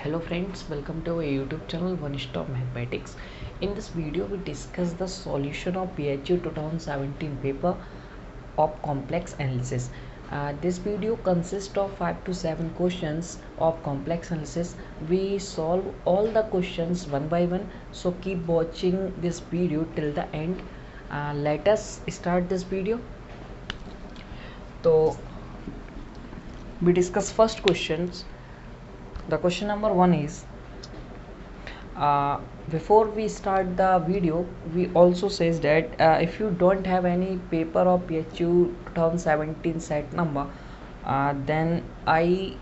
Hello friends, welcome to our YouTube channel One Stop Mathematics. In this video we discuss the solution of PHU 2017 paper of complex analysis. This video consists of 5 to 7 questions of complex analysis. We solve all the questions one by one, so keep watching this video till the end. Let us start this video. So we discuss first questions. The question number 1 is, before we start the video, we also says that if you don't have any paper of PHU 2017 set number, then I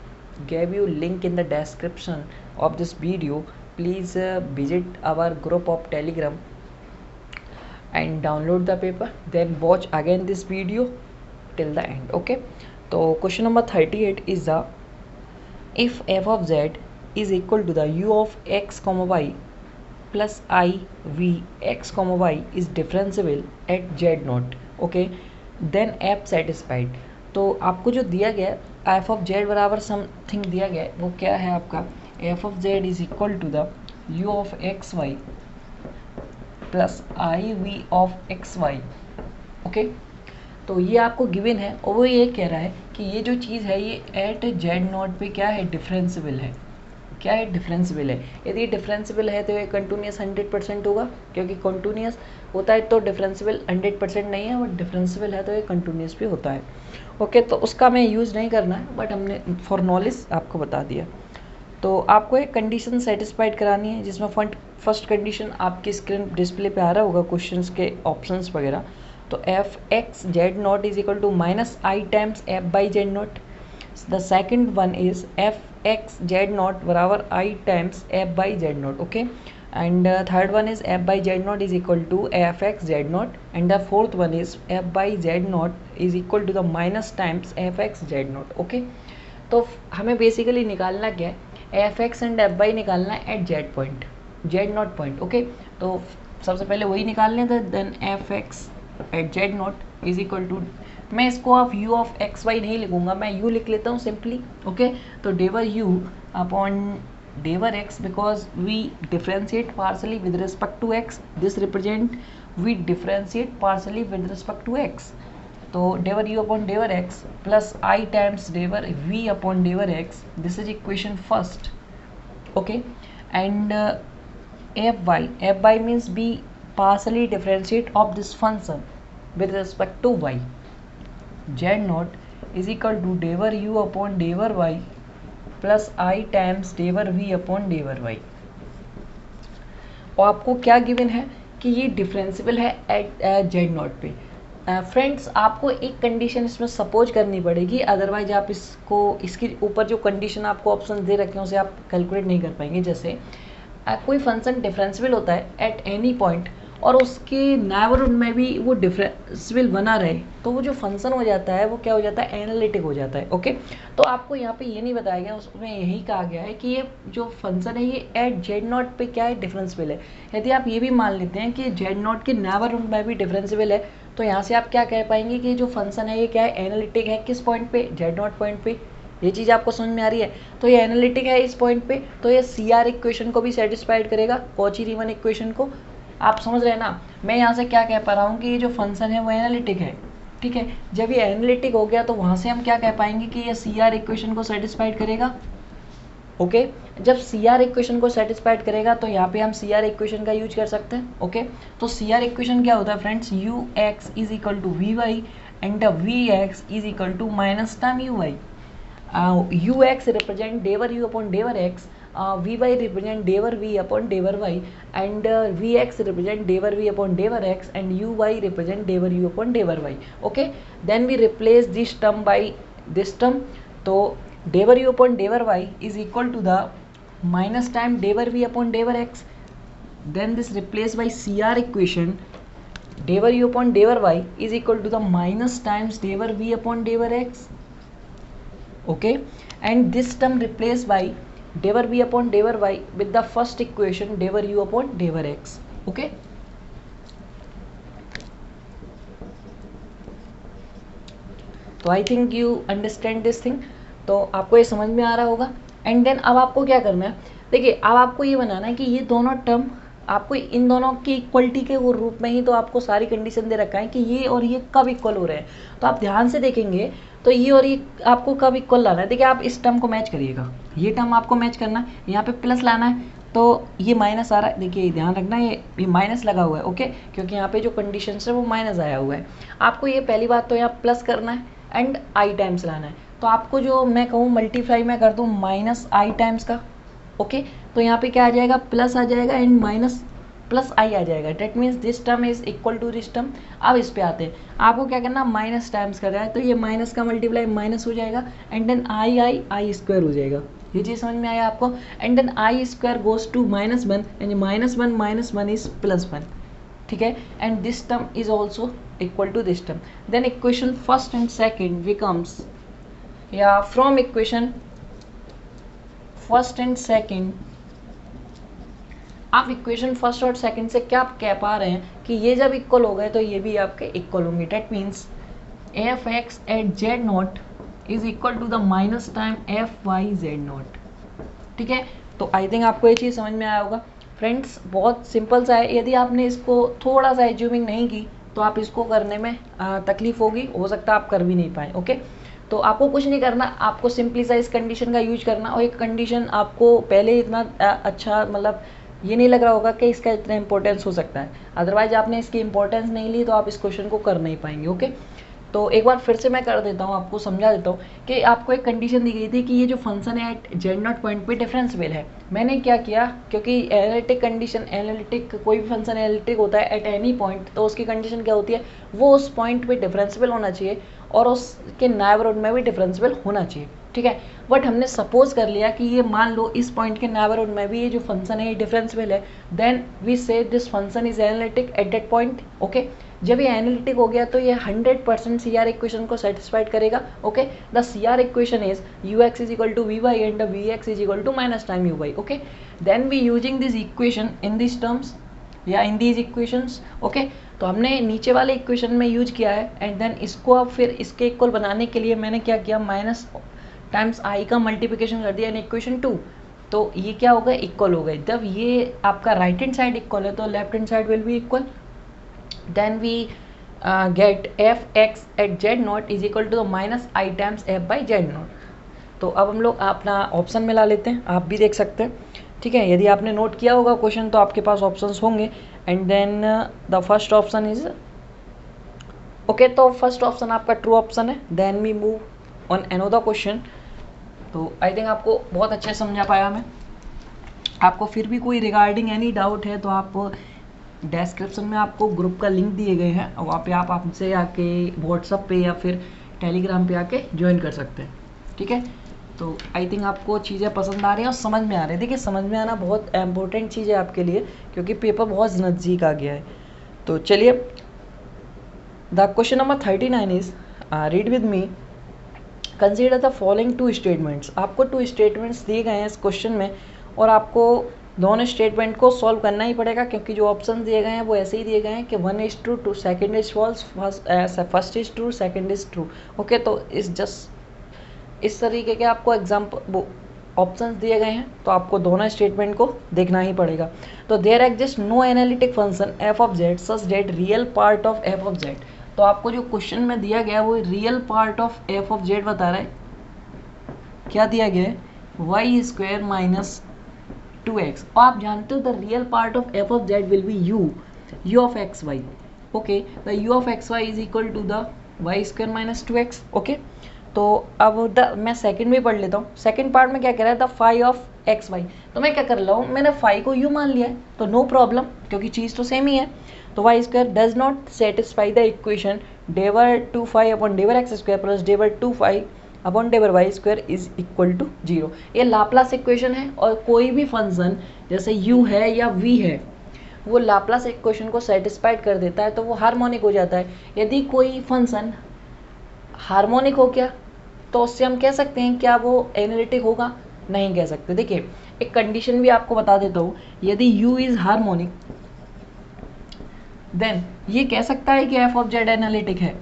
gave you link in the description of this video. Please visit our group of Telegram and download the paper, then watch again this video till the end. Okay, so question number 38 is the, if f of z is equal to the u of x comma y plus I v x comma y is differentiable at z not, okay, then f satisfied. तो आपको जो दिया गया f of z बराबर something दिया गया है, वो क्या है आपका, f of z is equal to the u of X Y plus I V of X Y. Okay, तो ये आपको गिवन है और वो ये कह रहा है कि ये जो चीज़ है ये एट जेड नॉट पे क्या है, डिफरेंसिबल है. क्या है, डिफरेंसिबल है. यदि डिफरेंसिबल है तो ये कंटिन्यूस 100% होगा, क्योंकि कंटिन्यूस होता है तो डिफरेंसिबल 100% नहीं है, और डिफरेंसिबल है तो ये कंटिन्यूस भी होता है. ओके, तो उसका मैं यूज़ नहीं करना है, बट हमने फॉर नॉलेज आपको बता दिया. तो आपको एक कंडीशन सेटिस्फाइड करानी है, जिसमें फर्स्ट कंडीशन आपकी स्क्रीन डिस्प्ले पे आ रहा होगा, क्वेश्चंस के ऑप्शंस वगैरह. तो f x Z not is equal to minus I times F by Z not. The second one is f x Z not बराबर i times F by Z not. Okay, and third one is f by Z not is equal to f x Z not, and the fourth one is f by Z not is equal to the minus times F x Z not. Okay, तो हमें basically निकालना क्या है, F X and F Y निकालना है at Z point, Z not point. Okay, तो सबसे पहले वही निकालने थे, then F X at Z not is equal to, मैं इसको आप u ऑफ एक्स वाई नहीं लिखूंगा, मैं u लिख लेता हूँ सिंपली. ओके, तो del u upon del x, because we differentiate partially with respect to x, this represent we differentiate partially with respect to x. तो del u upon del x plus i times del v upon del x, this is equation first. Okay, and F by means b partially differentiate of this function with respect to y. Z naught is equal to dever u upon dever y plus I times dever v upon dever y. और आपको क्या given है कि ये differentiable है at Z not पे. Friends, आपको एक कंडीशन इसमें सपोज करनी पड़ेगी, अदरवाइज आप इसको, इसके ऊपर जो कंडीशन आपको ऑप्शन दे रखे हैं उसे आप कैलकुलेट नहीं कर पाएंगे. जैसे कोई फंक्शन डिफरेंसिबल होता है एट एनी पॉइंट और उसके नेबरहुड में भी वो डिफरेंसिबल बना रहे, तो वो जो फंक्शन हो जाता है वो क्या हो जाता है, एनालिटिक हो जाता है. ओके, तो आपको यहाँ पे ये नहीं बताया गया, उसमें यही कहा गया है कि ये जो फंक्शन है ये एट जेड नॉट पे क्या है, डिफरेंसिबल है. यदि आप ये भी मान लेते हैं कि जेड नॉट के नेबरहुड में भी डिफरेंसिबल है, तो यहाँ से आप क्या कह पाएंगे कि जो फंक्शन है ये क्या है, एनालिटिक है. किस पॉइंट पे, जेड नॉट पॉइंट पे. ये चीज़ आपको समझ में आ रही है. तो ये एनालिटिक है इस पॉइंट पे, तो ये सी आर इक्वेशन को भी सेटिस्फाइड करेगा, कॉची रीमन इक्वेशन को. आप समझ रहे हैं ना, मैं यहाँ से क्या कह पा रहा हूँ कि ये जो फंक्शन है वो एनालिटिक है. ठीक है, जब ये एनालिटिक हो गया तो वहाँ से हम क्या कह पाएंगे कि ये सी आर इक्वेशन को सेटिस्फाइड करेगा. ओके, जब सी आर इक्वेशन को सेटिस्फाइड करेगा तो यहाँ पे हम सी आर इक्वेशन का यूज कर सकते हैं. ओके, तो सी आर इक्वेशन क्या होता है friends, u x is equal to we Y and we x is equal to minus time you y. U x represent del u upon del x, v y represent del v upon del y, and we x represent del v upon del x, and u y represent del u upon del y. Okay, then we replace this term by this term. तो del u upon del y is equal to the minus time del v upon del x, then this replace by c are equation, del u upon del y is equal to the minus times del v upon del x. Okay, and this term replaced by dever v upon dever y with the first equation dever u upon dever x. Okay, तो I think you understand this thing. तो आपको ये समझ में आ रहा होगा and then अब आपको क्या करना है, देखिए अब आपको ये बनाना है कि ये दोनों टर्म आपको इन दोनों की इक्वलिटी के वो रूप में ही तो आपको सारी कंडीशन दे रखा है कि ये और ये कब इक्वल हो रहे हैं। तो आप ध्यान से देखेंगे तो ये और ये आपको कब इक्वल लाना है। देखिए आप इस टर्म को मैच करिएगा, ये टर्म आपको मैच करना है, यहाँ पे प्लस लाना है तो ये माइनस आ रहा है। देखिए ध्यान रखना ये माइनस लगा हुआ है, ओके, क्योंकि यहाँ पे जो कंडीशन है वो माइनस आया हुआ है। आपको ये पहली बात तो यहाँ प्लस करना है एंड आई टाइम्स लाना है। तो आपको जो मैं कहूँ मल्टीप्लाई मैं कर दूँ माइनस आई टाइम्स का, ओके, तो यहाँ पे क्या आ जाएगा, प्लस आ जाएगा एंड माइनस प्लस आई आ जाएगा। That means this term is equal to this term. अब इस पे आते हैं, आपको क्या करना, माइनस टाइम्स कर रहा है तो ये माइनस का मल्टीप्लाई माइनस हो जाएगा एंड देन आई स्क्वायर हो जाएगा। ये चीज़ समझ में आया आपको। And then i square goes to -1 and -1 is +1, ठीक है, and this term is also equal to this term. Then equation first and second becomes, या from equation first and second, आप इक्वेशन फर्स्ट और सेकंड से क्या कह पा रहे हैं कि ये जब इक्वल हो गए तो ये भी आपके इक्वल होंगे। That means F X at Z not is equal to the minus time F Y Z not, ठीक है। तो आई थिंक आपको ये चीज़ समझ में आया होगा फ्रेंड्स, बहुत सिंपल सा है। यदि आपने इसको थोड़ा सा एज्यूमिंग नहीं की तो आप इसको करने में तकलीफ होगी, हो सकता है आप कर भी नहीं पाए, ओके। तो आपको कुछ नहीं करना, आपको सिंपली सा इस कंडीशन का यूज करना, और एक कंडीशन आपको पहले इतना अच्छा मतलब ये नहीं लग रहा होगा कि इसका इतना इंपॉर्टेंस हो सकता है, अदरवाइज आपने इसकी इंपॉर्टेंस नहीं ली तो आप इस क्वेश्चन को कर नहीं पाएंगे, ओके। तो एक बार फिर से मैं कर देता हूँ, आपको समझा देता हूँ कि आपको एक कंडीशन दी गई थी कि ये जो फंक्शन है एट जेड नॉट पॉइंट पे डिफरेंशियल है। मैंने क्या किया, क्योंकि एनालिटिक कंडीशन, एनालिटिक कोई भी फंक्शन एनालिटिक होता है एट एनी पॉइंट, तो उसकी कंडीशन क्या होती है, वो उस पॉइंट पे डिफरेंशियल होना चाहिए और उसके नेबरहुड में भी डिफरेंशियल होना चाहिए, ठीक है। बट हमने सपोज कर लिया कि ये मान लो इस पॉइंट के नेबरहुड में भी ये जो फंक्शन है ये डिफरेंशियल है, then we say this function is analytic at that point, okay. जब ये एनालिटिक हो गया तो ये 100% सी आर इक्वेशन को सेटिस्फाइड करेगा, okay. The C are equation is U x is equal to we Y and we x is equal to minus time you Y, okay. Then we using this equation in this terms या in these equations, okay. तो हमने नीचे वाले equation में use किया है and then इसको अब फिर इसके इक्वल बनाने के लिए मैंने क्या किया, माइनस टाइम्स आई का मल्टीप्लिकेशन कर दिया इन इक्वेशन 2। तो ये क्या हो गए, इक्वल हो गए। जब ये आपका राइट हैंड साइड इक्वल है तो left hand side will be equal. Then we get F X at Z not is equal to the minus I times F by Z not. तो अब हम लोग अपना ऑप्शन में ला लेते हैं, आप भी देख सकते हैं, ठीक है। यदि आपने नोट किया होगा क्वेश्चन तो आपके पास ऑप्शंस होंगे and then the first option is okay. तो फर्स्ट ऑप्शन आपका ट्रू ऑप्शन है। Then we move on another question. तो आई थिंक आपको बहुत अच्छे से समझा पाया मैं। आपको फिर भी कोई रिगार्डिंग एनी डाउट है तो आप डिस्क्रिप्शन में आपको ग्रुप का लिंक दिए गए हैं और वहाँ पे आप हमसे आके व्हाट्सअप पे या फिर टेलीग्राम पे आके ज्वाइन कर सकते हैं, ठीक है। तो आई थिंक आपको चीज़ें पसंद आ रही हैं और समझ में आ रही है। देखिए समझ में आना बहुत इंपॉर्टेंट चीज़ है आपके लिए क्योंकि पेपर बहुत नज़दीक आ गया है। तो चलिए the question number 39 is read with me, consider the following two statements. आपको 2 स्टेटमेंट्स दिए गए हैं इस क्वेश्चन में और आपको दोनों स्टेटमेंट को सॉल्व करना ही पड़ेगा क्योंकि जो ऑप्शन दिए गए हैं वो ऐसे ही दिए गए हैं कि 1 is true, 2 second is false, first is true, second is true, okay. तो इस तरीके के आपको एग्जाम्पल ऑप्शंस दिए गए हैं तो आपको दोनों स्टेटमेंट को देखना ही पड़ेगा। तो there exist no analytic function F of Z such that real part of F of Z. तो आपको जो क्वेश्चन में दिया गया वो real part of F of Z बता रहा है। क्या दिया गया है, वाई स्क्वायर माइनस 2x। और आप जानते हो the real part of F of Z will be U of X Y, okay. The U of X Y is equal to the Y square minus 2x, okay. तो अब मैं second भी पढ़ लेता हूँ। सेकंड पार्ट में क्या कह रहा है, the phi of X Y. तो मैं क्या कर रहा हूँ, मैंने फाई को यू मान लिया है तो नो प्रॉब्लम क्योंकि चीज़ तो सेम ही है। तो y square does not satisfy the equation del 2 upon del x square plus del 2 upon del y square is equal to 0। ये लाप्लास इक्वेशन है और कोई भी फंक्शन जैसे u है या v है वो लाप्लास इक्वेशन को सेटिस्फाइड कर देता है तो वो हार्मोनिक हो जाता है। यदि कोई फंक्शन हार्मोनिक हो गया तो उससे हम कह सकते हैं क्या वो एनालिटिक होगा, नहीं कह सकते। देखिए एक कंडीशन भी आपको बता देता हूँ, यदि u इज हार्मोनिक देन ये कह सकता है कि f ऑफ जेड एनालिटिक है।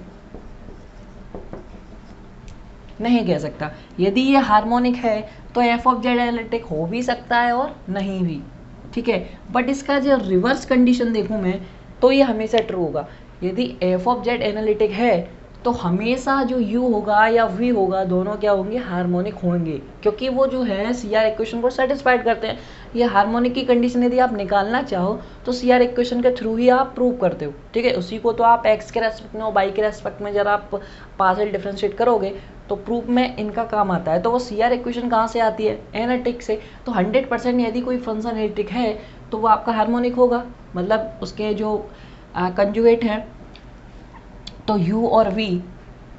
नहीं कह सकता। यदि ये हार्मोनिक है तो एफ ऑफ जेड एनालिटिक हो भी सकता है और नहीं भी, ठीक है। बट इसका जो रिवर्स कंडीशन देखूँ मैं तो ये हमेशा ट्रू होगा। यदि एफ ऑफ जेड एनालिटिक है तो हमेशा जो u होगा या v होगा दोनों क्या होंगे, हार्मोनिक होंगे, क्योंकि वो जो है सी आर इक्वेशन को सेटिस्फाइड करते हैं। ये हार्मोनिक की कंडीशन यदि आप निकालना चाहो तो सी आर इक्वेशन के थ्रू ही आप प्रूव करते हो, ठीक है। उसी को तो आप x के रेस्पेक्ट में और y के रेस्पेक्ट में जरा आप पार्शियल डिफ्रेंशिएट करोगे तो प्रूफ में इनका काम आता है। तो वो सी आर इक्वेशन कहाँ से आती है, एनालिटिक से। तो 100% यदि कोई फंक्शन एनालिटिक है तो वो आपका हार्मोनिक होगा, मतलब उसके जो कंजुगेट है तो u और v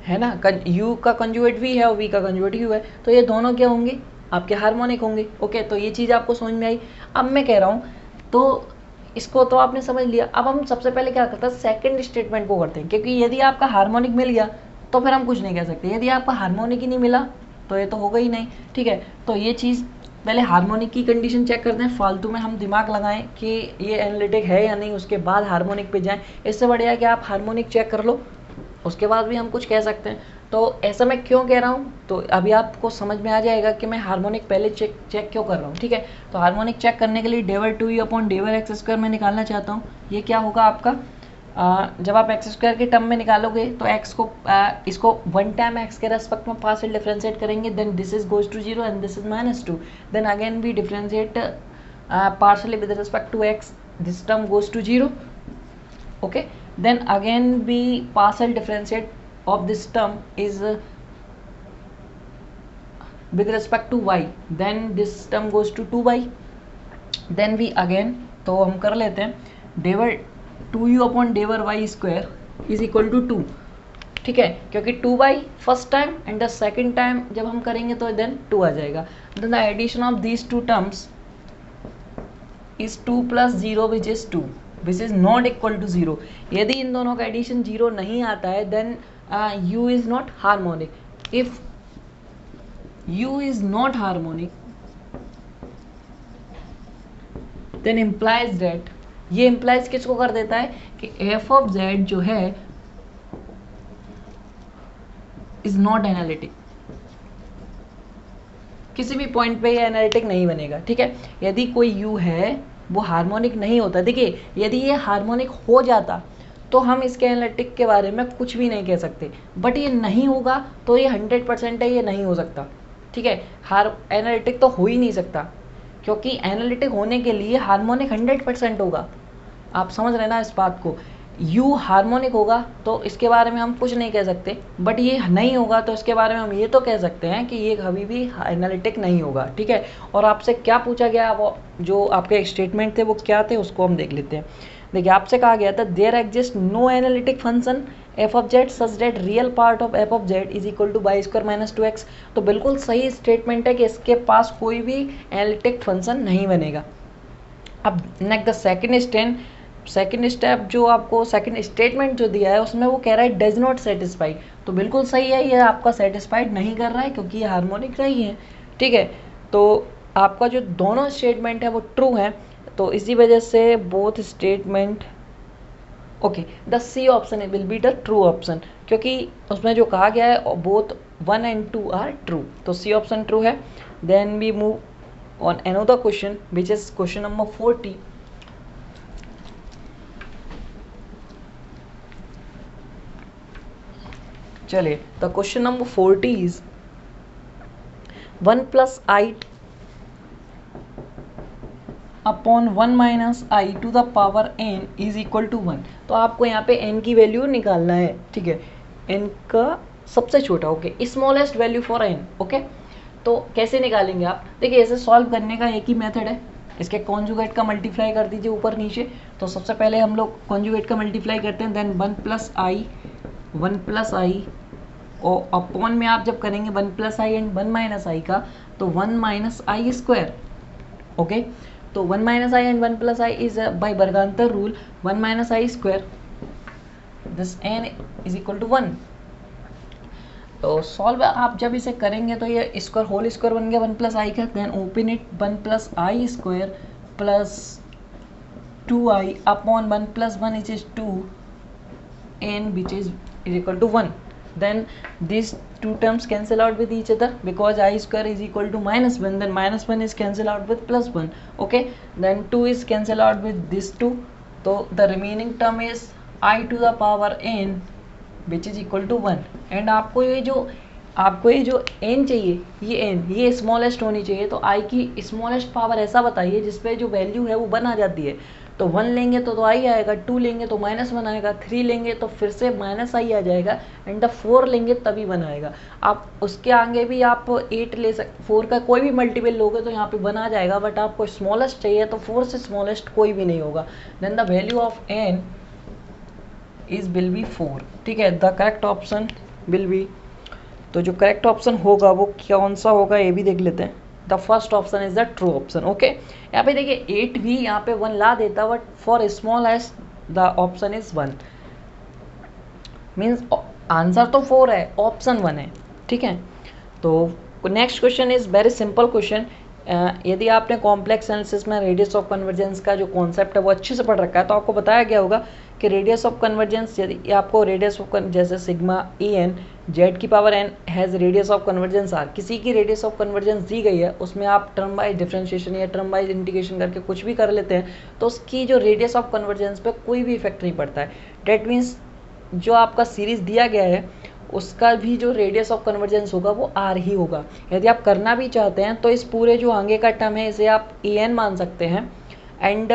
है ना, u का कंजुगेट v है और v का कंजुगेट u है, तो ये दोनों क्या होंगे, आपके हार्मोनिक होंगे। ओके, तो ये चीज़ आपको समझ में आई। अब मैं कह रहा हूँ तो इसको तो आपने समझ लिया। अब हम सबसे पहले क्या करते हैं, सेकंड स्टेटमेंट को करते हैं, क्योंकि यदि आपका हार्मोनिक मिल गया तो फिर हम कुछ नहीं कह सकते। यदि आपका हार्मोनिक ही नहीं मिला तो ये तो होगा ही नहीं, ठीक है। तो ये चीज़ पहले हार्मोनिक की कंडीशन चेक करते हैं, फालतू में हम दिमाग लगाएं कि ये एनालिटिक है या नहीं, उसके बाद हार्मोनिक पे जाएं। इससे बढ़िया है कि आप हार्मोनिक चेक कर लो, उसके बाद भी हम कुछ कह सकते हैं। तो ऐसा मैं क्यों कह रहा हूँ, तो अभी आपको समझ में आ जाएगा कि मैं हार्मोनिक पहले चेक क्यों कर रहा हूँ, ठीक है। तो हार्मोनिक चेक करने के लिए डेवर 2u upon del x square में निकालना चाहता हूँ। ये क्या होगा आपका, जब आप एक्स स्क्वायर के टर्म में निकालोगे तो एक्स को इसको वन टाइम एक्स के रेस्पेक्ट में पार्शियल डिफरेंशिएट करेंगे, then this is goes to 0 and this is -2, then again we differentiate partially with respect to x, this term goes to 0, okay, then again we partial differentiate of this term is with respect to y, then this term goes to 2y, then we again, तो हम कर लेते हैं del 2u upon del y square is equal to 2, ठीक है, क्योंकि 2y first time and the second time जब हम करेंगे तो देन 2 आ जाएगा। Then the addition of these two terms is 2 plus 0 which is 2 which is not equal to 0। यदि इन दोनों का एडिशन 0 नहीं आता है then u is not harmonic। if u is not harmonic then implies that, ये implies किसको कर देता है कि f of z जो है is not analytic, किसी भी पॉइंट पे ये एनालिटिक नहीं बनेगा, ठीक है। यदि कोई u है वो हार्मोनिक नहीं होता, देखिए यदि ये हार्मोनिक हो जाता तो हम इसके एनालिटिक के बारे में कुछ भी नहीं कह सकते, बट ये नहीं होगा तो ये 100% है, ये नहीं हो सकता, ठीक है। एनालिटिक तो हो ही नहीं सकता, क्योंकि एनालिटिक होने के लिए हार्मोनिक 100% होगा। आप समझ रहे ना इस बात को, u हार्मोनिक होगा तो इसके बारे में हम कुछ नहीं कह सकते, बट ये नहीं होगा तो इसके बारे में हम ये तो कह सकते हैं कि ये कभी भी एनालिटिक नहीं होगा, ठीक है। और आपसे क्या पूछा गया, वो जो आपके स्टेटमेंट थे वो क्या थे उसको हम देख लेते हैं। देखिए आपसे कहा गया था there exist no analytic function F of Z such that real part of F of Z is equal to Y square minus 2x। तो बिल्कुल सही स्टेटमेंट है कि इसके पास कोई भी एनालिटिक फंक्शन नहीं बनेगा। अब नेक्स्ट द सेकेंड स्टेप जो आपको सेकेंड स्टेटमेंट जो दिया है उसमें वो कह रहा है डज नॉट सेटिस्फाई। तो बिल्कुल सही है, ये आपका सेटिस्फाइड नहीं कर रहा है क्योंकि ये हार्मोनिक नहीं है, ठीक है। तो आपका जो दोनों स्टेटमेंट है वो ट्रू है, तो इसी वजह से both statement okay, the C option will be the true option, क्योंकि उसमें जो कहा गया है बोथ 1 and 2 आर ट्रू, तो सी ऑप्शन ट्रू है। Then we move on another question which is question number 40। चलिए, the question number 40 is 1 plus i upon 1 minus I to the power n is equal to 1। तो आपको यहाँ पे n की value निकालना है, ठीक है, n का सबसे छोटा, okay, smallest value for n, okay. तो कैसे निकालेंगे आप, देखिए ऐसे सॉल्व करने का एक ही मेथड है, इसके कॉन्जुगेट का मल्टीप्लाई कर दीजिए ऊपर नीचे। तो सबसे पहले हम लोग कॉन्जुगेट का मल्टीप्लाई करते हैं, देन 1 प्लस आई और अपॉन में आप जब करेंगे 1 plus i and 1 minus i का, तो 1 माइनस आई स्क्वायर, ओके। तो 1 minus i and 1 plus i is by बर्गांतर rule 1 minus i square, this n is equal to 1। तो सॉल्व आप जब इसे करेंगे तो ये स्क्वायर होल स्क्वायर बन गया 1 प्लस आई का, then open it 1 plus I square plus 2i upon 1 plus 1 is 2 n which is equal to 1। then this two terms cancel out with each other because I square is equal to -1, then -1 is cancel out with +1. Okay, then 2 is cancel out with this 2, so the remaining term is I to the power n which is equal to 1. And आपको ये जो n चाहिए, ये smallest होनी चाहिए, तो i की smallest power ऐसा बताइए जिसपे जो वैल्यू है वो 1 आ जाती है। तो 1 लेंगे तो i आएगा, 2 लेंगे तो -1 आएगा, 3 लेंगे तो फिर से -i आ जाएगा, एंड 4 लेंगे तभी 1 आएगा। आप उसके आगे भी आप 8 ले सकते, 4 का कोई भी मल्टीपल लोगे तो यहाँ पे 1 आ जाएगा, बट आपको स्मॉलेस्ट चाहिए तो 4 से स्मॉलेस्ट कोई भी नहीं होगा। Then the value of n is will be 4। ठीक है, the correct option will be, तो जो करेक्ट ऑप्शन होगा वो कौन सा होगा ये भी देख लेते हैं। The first option is the true option. Okay, यहाँ पे देखिए 8 भी यहाँ पे 1 ला देता, but for small S the option is 1, means answer तो 4 है, ऑप्शन 1 है। ठीक है, तो next question is very simple question. यदि आपने कॉम्प्लेक्स एनालिसिस में रेडियस ऑफ कन्वर्जेंस का जो कॉन्सेप्ट है वो अच्छे से पढ़ रखा है तो आपको बताया गया होगा कि रेडियस ऑफ कन्वर्जेंस, यदि आपको रेडियस ऑफ जैसे सिग्मा ई एन जेड की power N has radius of convergence R, किसी की रेडियस ऑफ कन्वर्जेंस दी गई है, उसमें आप टर्म वाइज डिफरेंशिएशन या टर्म वाइज इंटीग्रेशन करके कुछ भी कर लेते हैं, तो उसकी जो रेडियस ऑफ कन्वर्जेंस पे कोई भी इफेक्ट नहीं पड़ता है। डेट मीन्स जो आपका सीरीज दिया गया है उसका भी जो रेडियस ऑफ कन्वर्जेंस होगा वो आर ही होगा। यदि आप करना भी चाहते हैं तो इस पूरे जो आगे का टर्म है इसे आप ए एन मान सकते हैं, एंड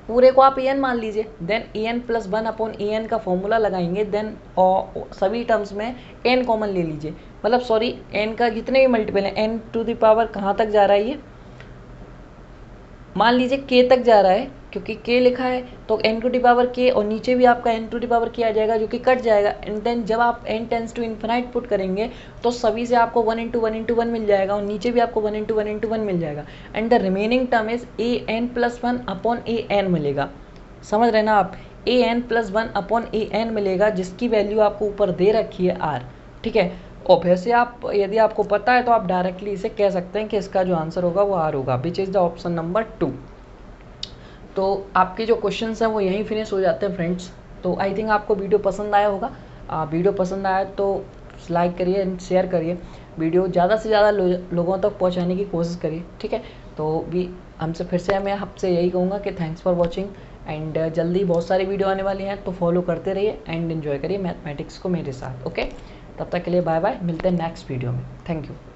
पूरे को आप ए एन मान लीजिए, then A N plus 1 upon A N का फॉर्मूला लगाएंगे, देन सभी टर्म्स में एन कॉमन ले लीजिए, मतलब सॉरी एन का जितने भी मल्टीपल हैं, एन टू द पावर कहाँ तक जा रहा है, ये मान लीजिए के तक जा रहा है क्योंकि के लिखा है, तो एन टू दी पावर के और नीचे भी आपका एन टू दी पावर के आ जाएगा जो कि कट जाएगा, एंड देन जब आप N tends to infinite put करेंगे तो सभी से आपको 1 इंटू 1 इंटू 1 मिल जाएगा और नीचे भी आपको 1 इंटू 1 इंटू 1 मिल जाएगा, and the remaining term is A N plus 1 upon A N मिलेगा। समझ रहे ना आप, A N plus 1 upon A N मिलेगा जिसकी वैल्यू आपको ऊपर दे रखी है आर। ठीक है, और वैसे आप यदि आपको पता है तो आप डायरेक्टली इसे कह सकते हैं कि इसका जो आंसर होगा वो आर होगा, which is the option number 2। तो आपके जो क्वेश्चंस हैं वो यहीं फिनिश हो जाते हैं फ्रेंड्स। तो आई थिंक आपको वीडियो पसंद आया होगा। वीडियो पसंद आया तो लाइक करिए एंड शेयर करिए, वीडियो ज़्यादा से ज़्यादा लोगों तक पहुंचाने की कोशिश करिए। ठीक है, तो भी हमसे फिर से मैं आपसे यही कहूँगा कि थैंक्स फॉर वॉचिंग, एंड जल्दी बहुत सारी वीडियो आने वाली हैं तो फॉलो करते रहिए एंड एंजॉय करिए मैथमेटिक्स को मेरे साथ। ओके, तब तक के लिए बाय बाय, मिलते हैं नेक्स्ट वीडियो में। Thank you.